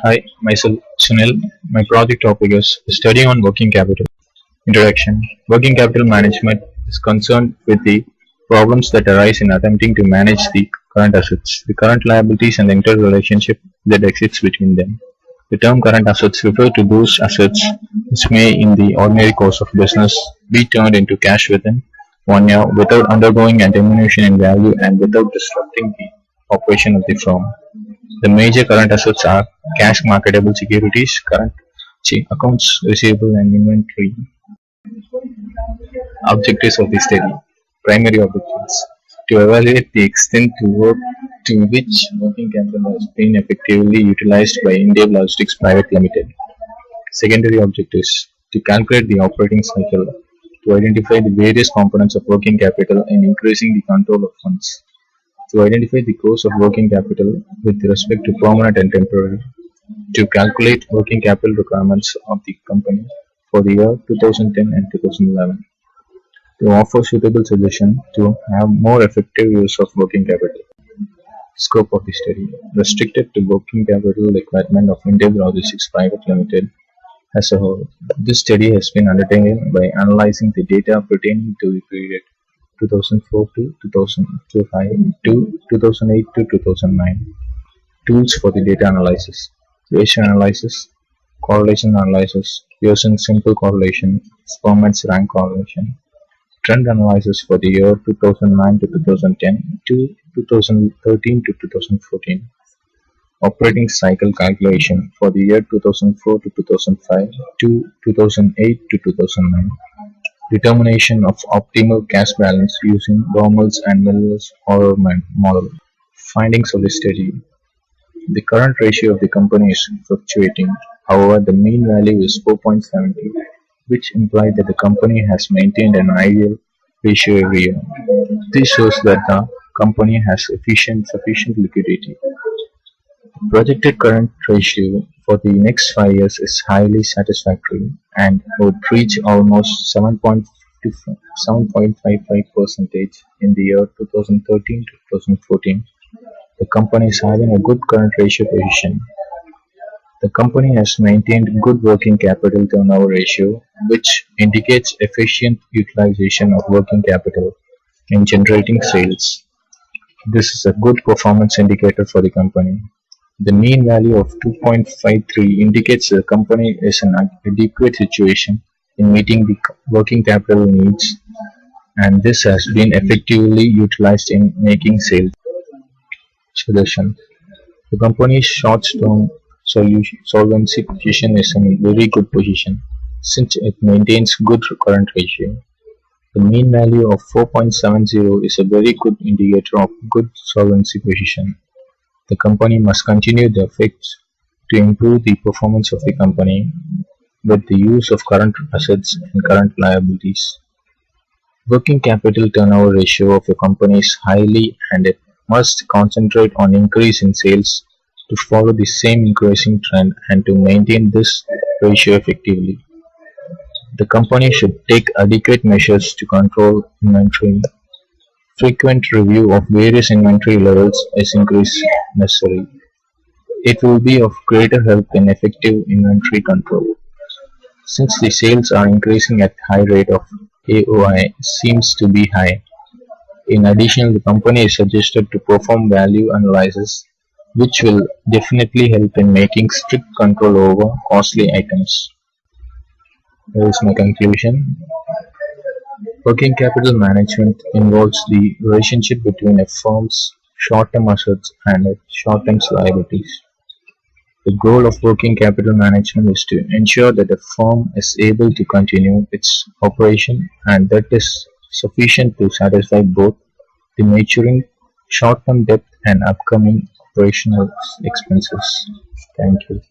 Hi, myself Sunil. My project topic is Study on Working Capital. Introduction. Working capital management is concerned with the problems that arise in attempting to manage the current assets, the current liabilities, and the interrelationship that exists between them. The term current assets refers to those assets which may, in the ordinary course of business, be turned into cash within 1 year without undergoing a diminution in value and without disrupting the operation of the firm. The major current assets are cash, marketable securities, current accounts receivable, and inventory. Objectives of the study. Primary objectives: to evaluate the extent to which working capital has been effectively utilized by India Logistics Private Limited. Secondary objectives: to calculate the operating cycle, to identify the various components of working capital and increasing the control of funds, to identify the course of working capital with respect to permanent and temporary, to calculate working capital requirements of the company for the year 2010 and 2011, to offer suitable suggestions to have more effective use of working capital. Scope of the study: restricted to working capital requirement of Indian Logistics Private Limited as a whole. This study has been undertaken by analyzing the data pertaining to the period 2004 to 2005 to 2008 to 2009. Tools for the data analysis: ratio analysis, correlation analysis using simple correlation, Sperman's rank correlation, trend analysis for the year 2009 to 2010 to 2013 to 2014, operating cycle calculation for the year 2004 to 2005 to 2008 to 2009, determination of optimal cash balance using Baumol's and Miller's Horror model. Findings of the study: the current ratio of the company is fluctuating. However, the mean value is 4.70, which implies that the company has maintained an ideal ratio every year. This shows that the company has sufficient liquidity. The projected current ratio for the next 5 years is highly satisfactory and would reach almost 7.55% in the year 2013 to 2014. The company is having a good current ratio position. The company has maintained good working capital turnover ratio, which indicates efficient utilization of working capital in generating sales. This is a good performance indicator for the company. The mean value of 2.53 indicates the company is in an adequate situation in meeting the working capital needs, and this has been effectively utilized in making sales. Suggestion: the company's short-term solvency position is in a very good position since it maintains good current ratio. The mean value of 4.70 is a very good indicator of good solvency position. The company must continue the efforts to improve the performance of the company with the use of current assets and current liabilities. Working capital turnover ratio of a company is highly and it must concentrate on increase in sales to follow the same increasing trend and to maintain this ratio effectively. The company should take adequate measures to control inventory. Frequent review of various inventory levels is necessary. It will be of greater help in effective inventory control. Since the sales are increasing at high rate of AOI seems to be high. In addition, the company is suggested to perform value analysis, which will definitely help in making strict control over costly items. Here is my conclusion. Working capital management involves the relationship between a firm's short-term assets and its short-term liabilities. The goal of working capital management is to ensure that a firm is able to continue its operation and that is sufficient to satisfy both the maturing short-term debt and upcoming operational expenses. Thank you.